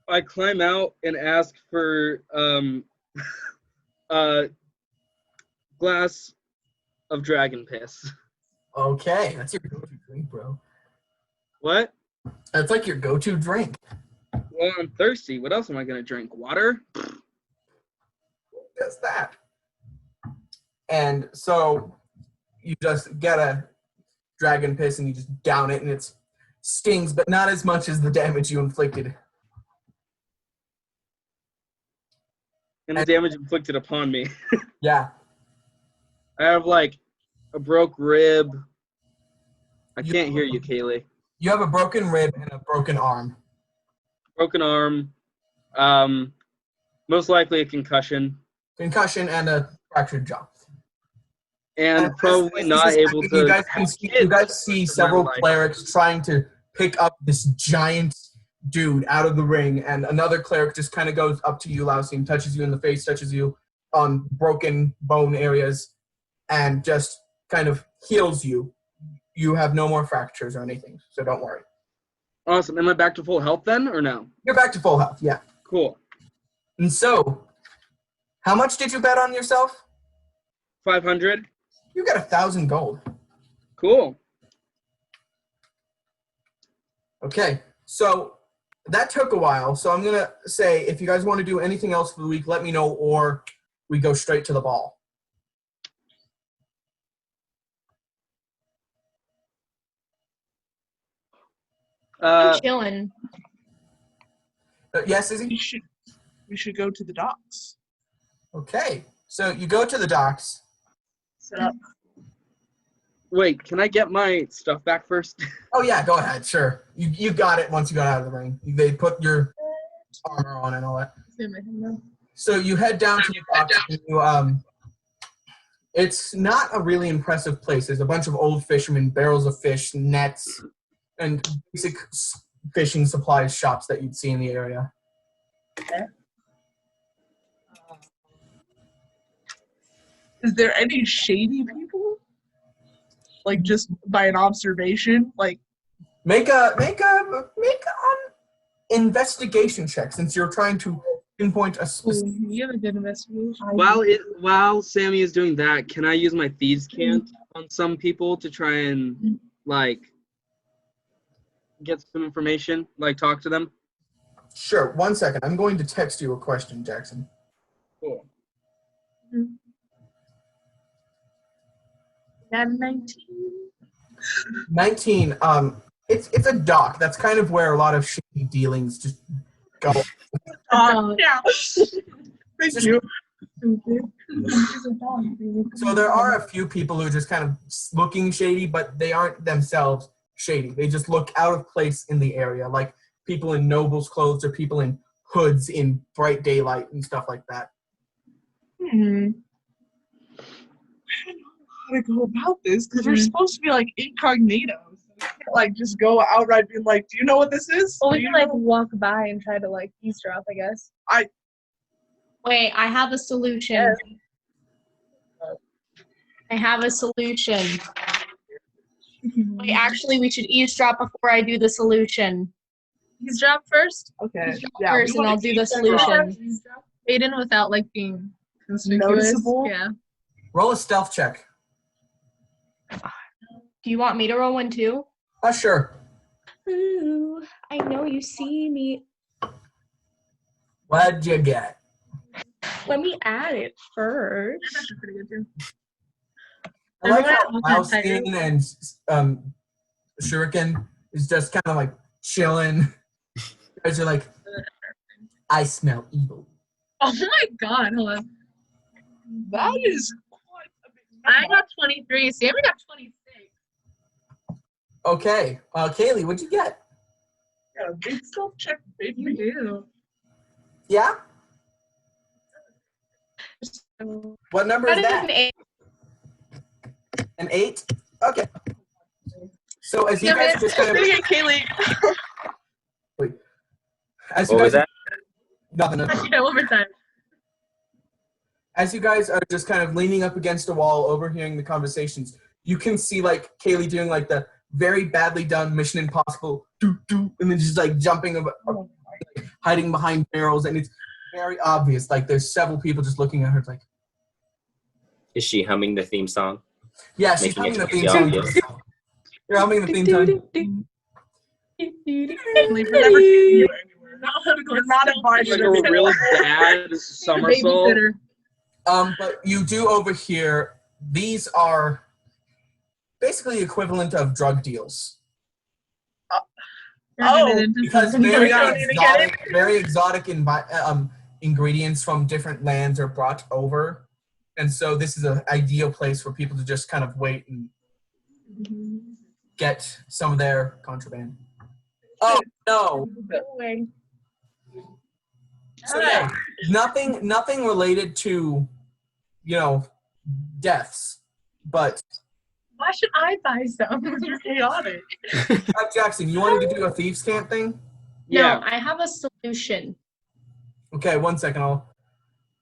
S2: I climb out and ask for a glass of dragon piss.
S1: Okay, that's your go-to drink, bro.
S2: What?
S1: That's like your go-to drink.
S2: Well, I'm thirsty. What else am I going to drink? Water?
S1: Just that. And so you just get a dragon piss and you just down it and it stings, but not as much as the damage you inflicted.
S2: And the damage inflicted upon me.
S1: Yeah.
S2: I have like a broke rib. I can't hear you, Kaylee.
S1: You have a broken rib and a broken arm.
S2: Broken arm. Most likely a concussion.
S1: Concussion and a fractured jaw.
S2: And probably not able to.
S1: You guys see several clerics trying to pick up this giant dude out of the ring, and another cleric just kind of goes up to you, Lousy, and touches you in the face, touches you on broken bone areas, and just kind of heals you. You have no more fractures or anything, so don't worry.
S2: Awesome. Am I back to full health then, or no?
S1: You're back to full health, yeah.
S2: Cool.
S1: And so, how much did you bet on yourself?
S2: 500.
S1: You got 1,000 gold.
S2: Cool.
S1: Okay, so that took a while. So I'm gonna say, if you guys want to do anything else for the week, let me know, or we go straight to the ball.
S6: I'm chilling.
S1: Yes, Izzy?
S3: We should go to the docks.
S1: Okay, so you go to the docks.
S3: Set up.
S2: Wait, can I get my stuff back first?
S1: Oh yeah, go ahead, sure. You got it once you got out of the ring. They put your armor on and all that. So you head down to the docks. And you, it's not a really impressive place. There's a bunch of old fishermen, barrels of fish, nets, and basic fishing supplies shops that you'd see in the area.
S3: Okay. Is there any shady people? Like just by an observation, like
S1: make an investigation check since you're trying to pinpoint a specific.
S6: You have a good investigation.
S2: While Sammy is doing that, can I use my thieves' cant on some people to try and like get some information, like talk to them?
S1: Sure. 1 second. I'm going to text you a question, Jackson.
S2: Cool.
S6: 19.
S1: 19. It's a dock. That's kind of where a lot of shady dealings just go.
S3: yeah. Thank you.
S1: So there are a few people who are just kind of looking shady, but they aren't themselves shady. They just look out of place in the area, like people in nobles' clothes or people in hoods in bright daylight and stuff like that.
S3: I don't know how to go about this because we're supposed to be like incognito. So we can't like just go outright being like, "Do you know what this is?"
S6: Well, we can like walk by and try to like eavesdrop, I guess.
S4: Wait, I have a solution.
S3: Yes.
S4: I have a solution. Wait, actually, we should eavesdrop before I do the solution.
S6: Eavesdrop first?
S3: Okay.
S4: First, and I'll do the solution.
S6: Aiden without like being conspicuous.
S3: Noticeable?
S6: Yeah.
S1: Roll a stealth check.
S4: Do you want me to roll one too?
S1: Sure.
S4: Ooh, I know you see me.
S1: What'd you get?
S4: Let me add it first.
S6: That's pretty good too.
S1: I like how
S6: Everyone
S1: Malstein and Shuriken is just kind of like chilling. You guys are like, I smell evil.
S6: Oh my god, hold on.
S3: That is quite a big
S6: I
S3: number.
S6: got 23. Sammy got 26.
S1: Okay. Kaylee, what'd you get?
S3: Got a big stealth check, baby.
S6: You do.
S1: Yeah?
S6: So,
S1: What number is
S4: That is
S1: that?
S4: an 8.
S1: An 8? Okay. So as you
S6: Yeah,
S1: guys
S6: man.
S1: just kind of
S3: Pretty good, Kaylee.
S1: as you
S5: What was
S1: guys
S5: that?
S1: nothing.
S6: yeah, one more time.
S1: As you guys are just kind of leaning up against a wall, overhearing the conversations, you can see like Kaylee doing like the very badly done Mission Impossible, and then just like jumping, like, hiding behind barrels, and it's very obvious. Like there's several people just looking at her, like,
S5: Is she humming the theme song?
S1: yeah, she's
S5: Making
S1: humming the
S5: it
S1: theme
S5: too
S1: song.
S5: obvious.
S1: You're humming the theme song.
S3: Kaylee, we're never taking you anywhere. You're not invited.
S2: Like a really bad somersault.
S6: Babysitter.
S1: But you do overhear. These are basically equivalent of drug deals.
S6: We're getting
S3: Oh,
S6: into
S1: Because
S6: something
S1: very
S6: we don't even get it.
S1: exotic ingredients from different lands are brought over. And so this is an ideal place for people to just kind of wait and get some of their contraband. Oh, no.
S6: Wait.
S1: So yeah, nothing related to, deaths. But
S6: Why should I buy some? You're chaotic.
S1: Jackson, you wanted to do a thieves camp thing?
S2: Yeah.
S4: No, I have a solution
S1: Okay, 1 second.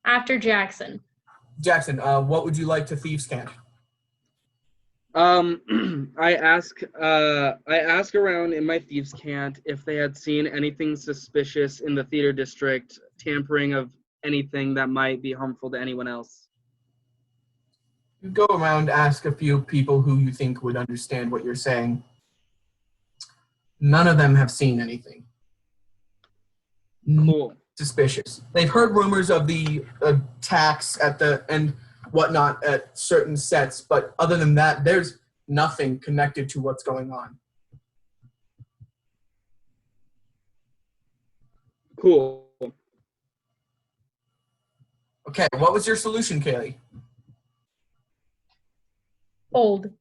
S4: after Jackson.
S1: Jackson, what would you like to thieves camp?
S2: I ask around in my thieves' camp if they had seen anything suspicious in the theater district, tampering of anything that might be harmful to anyone else.
S1: You go around, ask a few people who you think would understand what you're saying. None of them have seen anything
S2: Cool.
S1: suspicious. They've heard rumors of the attacks and whatnot at certain sets, but other than that, there's nothing connected to what's going on.
S2: Cool.
S1: Okay, what was your solution, Kaylee?
S4: Hold.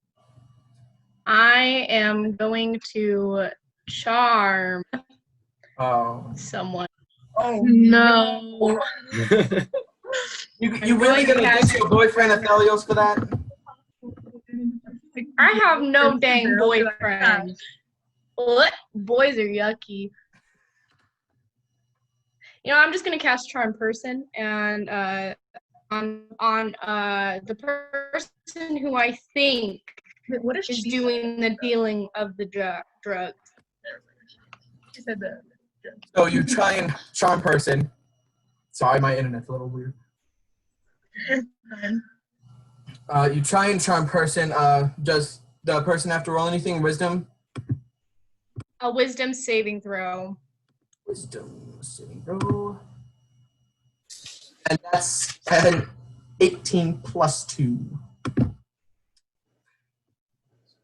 S4: I am going to charm
S1: Oh,
S4: someone.
S3: Oh,
S6: No.
S1: you really gonna ditch your boyfriend Athelios for that?
S4: I have no dang boyfriend. What? Boys are yucky. I'm just gonna cast Charm Person and on the person who I think
S6: What is
S4: is doing the dealing of the drugs.
S6: She said that.
S1: So you try and charm person. Sorry, my internet's a little weird. You try and charm person. Does the person have to roll anything? Wisdom?
S4: A wisdom saving throw.
S1: Wisdom saving throw. And that's 18 plus 2.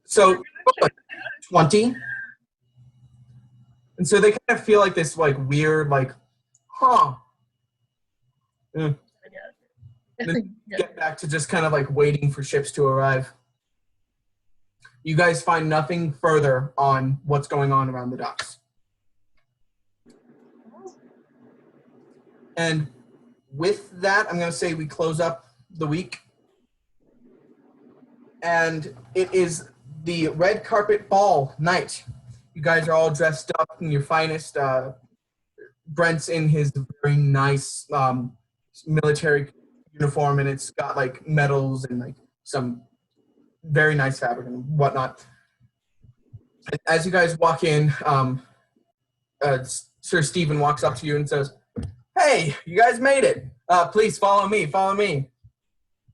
S1: So 20. And so they kind of feel like this weird, huh. Mm. Then get back to just kind of waiting for ships to arrive. You guys find nothing further on what's going on around the docks. And with that, I'm going to say we close up the week. And it is the red carpet ball night. You guys are all dressed up in your finest. Brent's in his very nice military uniform, and it's got medals and some very nice fabric and whatnot. As you guys walk in, Sir Stephen walks up to you and says, "Hey, you guys made it. Please follow me, follow me."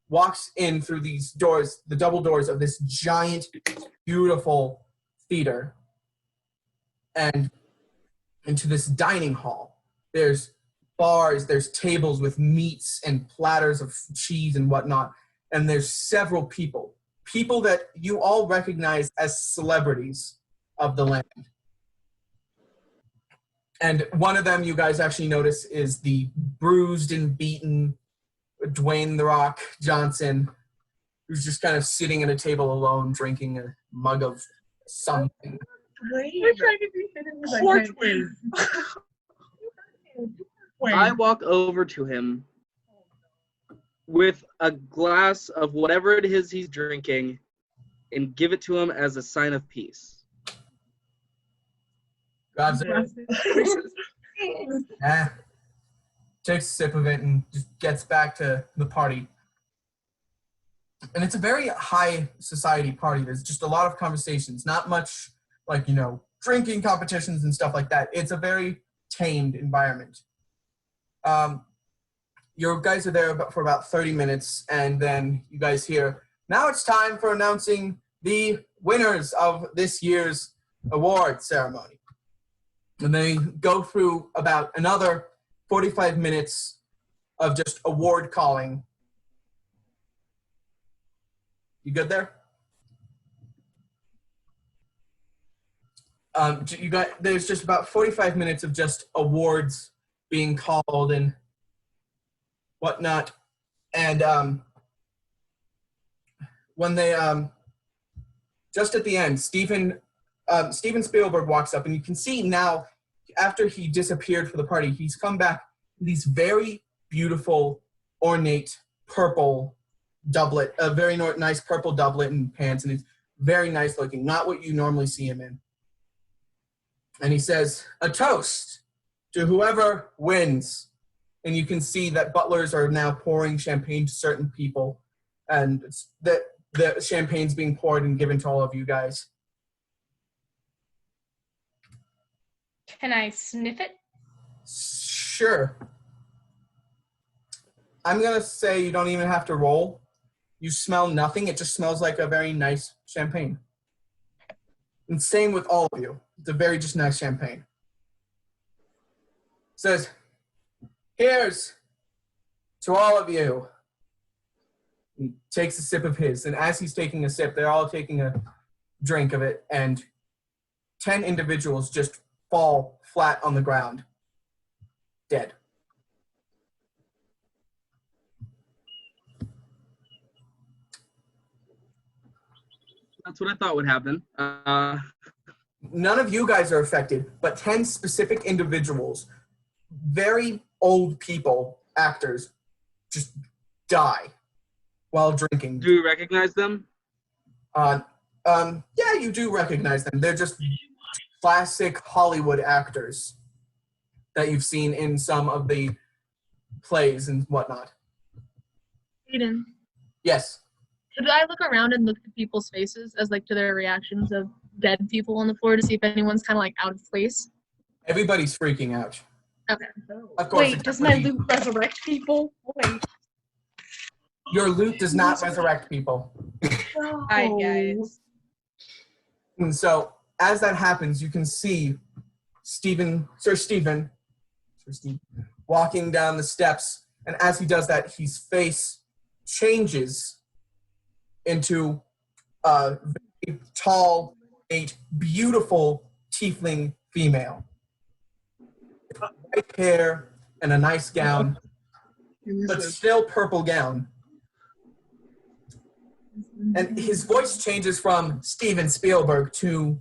S1: Walks in through these doors, the double doors of this giant, beautiful theater, and into this dining hall. There's bars, there's tables with meats and platters of cheese and whatnot, and there's several people that you all recognize as celebrities of the land. And one of them you guys actually notice is the bruised and beaten Dwayne "The Rock" Johnson, who's just kind of sitting at a table alone drinking a mug of something.
S6: We're trying to be fitting with
S3: Portway.
S2: I walk over to him with a glass of whatever it is he's drinking and give it to him as a sign of peace.
S1: Grabs it, takes a sip of it, and just gets back to the party. And it's a very high society party. There's just a lot of conversations, not much drinking competitions and stuff like that. It's a very tamed environment. You guys are there for about 30 minutes, and then you guys hear, "Now it's time for announcing the winners of this year's award ceremony." And they go through about another 45 minutes of just award calling. You good there? There's just about 45 minutes of just awards being called and whatnot. And when they just at the end, Steven Spielberg walks up, and you can see now, after he disappeared for the party, he's come back in these very beautiful, ornate purple doublet, a very nice purple doublet and pants, and it's very nice looking, not what you normally see him in. And he says, "A toast to whoever wins." And you can see that butlers are now pouring champagne to certain people, and the champagne's being poured and given to all of you guys.
S4: Can I sniff it?
S1: Sure. I'm going to say you don't even have to roll. You smell nothing. It just smells like a very nice champagne. And same with all of you. It's a very just nice champagne. Says, "Here's to all of you." He takes a sip of his, and as he's taking a sip, they're all taking a drink of it, and 10 individuals just fall flat on the ground, dead.
S2: That's what I thought would happen.
S1: None of you guys are affected, but 10 specific individuals, very old people, actors, just die while drinking.
S2: Do you recognize them?
S1: Yeah, you do recognize them. They're just classic Hollywood actors that you've seen in some of the plays and whatnot.
S6: Aiden,
S1: Yes.
S6: could I look around and look at people's faces as like to their reactions of dead people on the floor to see if anyone's kind of like out of place?
S1: Everybody's freaking out.
S6: Okay.
S1: Of course,
S4: Wait, does my loot resurrect people? Wait.
S1: your loot does not resurrect people.
S4: Hi, guys.
S1: And so, as that happens, you can see Sir Stephen, walking down the steps. And as he does that, his face changes into a very tall, beautiful tiefling female. White hair and a nice gown, but still purple gown. And his voice changes from Steven Spielberg to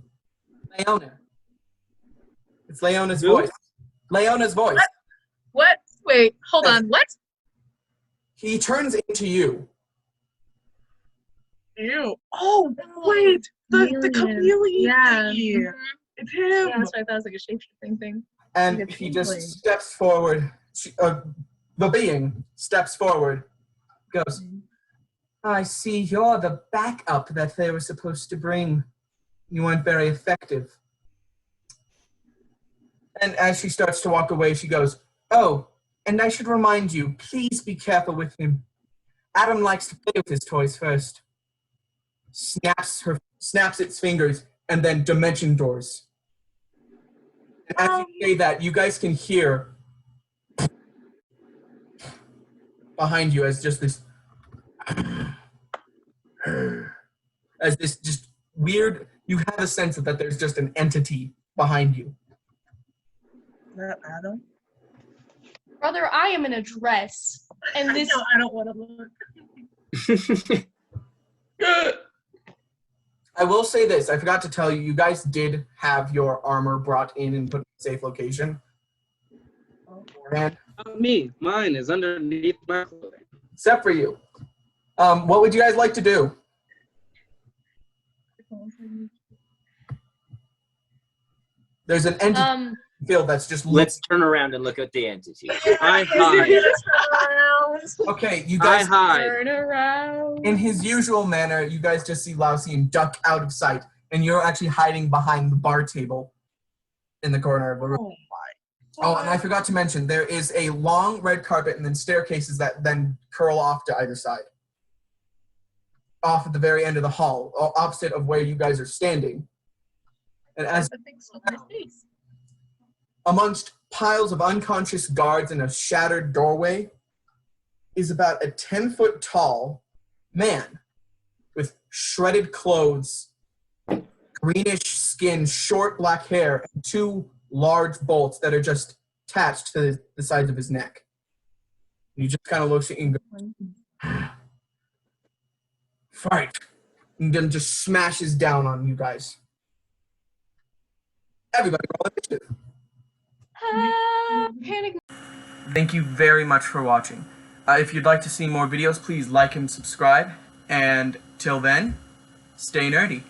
S1: Leona. It's Leona's
S2: Who?
S1: voice. Leona's voice.
S6: What? Wait, hold on. What?
S1: He turns into you.
S3: Ew. Oh, wait. The chameleon.
S6: Yeah.
S3: thingy.
S6: Mhm.
S3: It's him.
S6: Yeah, that's why I thought it was like a shapeshifting thing.
S1: And
S6: Like a
S1: he just
S6: tiefling.
S1: steps forward. The being steps forward, goes, "I see you're the backup that they were supposed to bring. You weren't very effective." And as she starts to walk away, she goes, "Oh, and I should remind you, please be careful with him. Adam likes to play with his toys first." Snaps its fingers, and then dimension doors. And as you say that, you guys can hear behind you as just this, as this just weird, you have a sense that there's just an entity behind you.
S3: Is that Adam?
S4: Brother, I am in a dress. And this
S6: I don't want to look.
S1: I will say this, I forgot to tell you, you guys did have your armor brought in and put in a safe location. Beforehand.
S2: Not me. Mine is underneath my clothing.
S1: Except for you. What would you guys like to do? There's an entity field that's just
S5: Let's turn around and look at the entity.
S2: I hide.
S1: Okay, you
S2: I
S1: guys,
S2: hide.
S4: turn around.
S1: in his usual manner, you guys just see Lausian duck out of sight, and you're actually hiding behind the bar table in the corner of the room.
S3: Oh my.
S1: Oh, and I forgot to mention, there is a long red carpet and then staircases that then curl off to either side. Off at the very end of the hall, opposite of where you guys are standing. And as amongst piles of unconscious guards in a shattered doorway is about a 10-foot tall man with shredded clothes, greenish skin, short black hair, and 2 large bolts that are just attached to the sides of his neck. And he just kind of looks at you and goes, fight. And then just smashes down on you guys. Everybody roll initiative.
S4: Panic.
S1: Thank you very much for watching. If you'd like to see more videos, please like and subscribe. And till then, stay nerdy.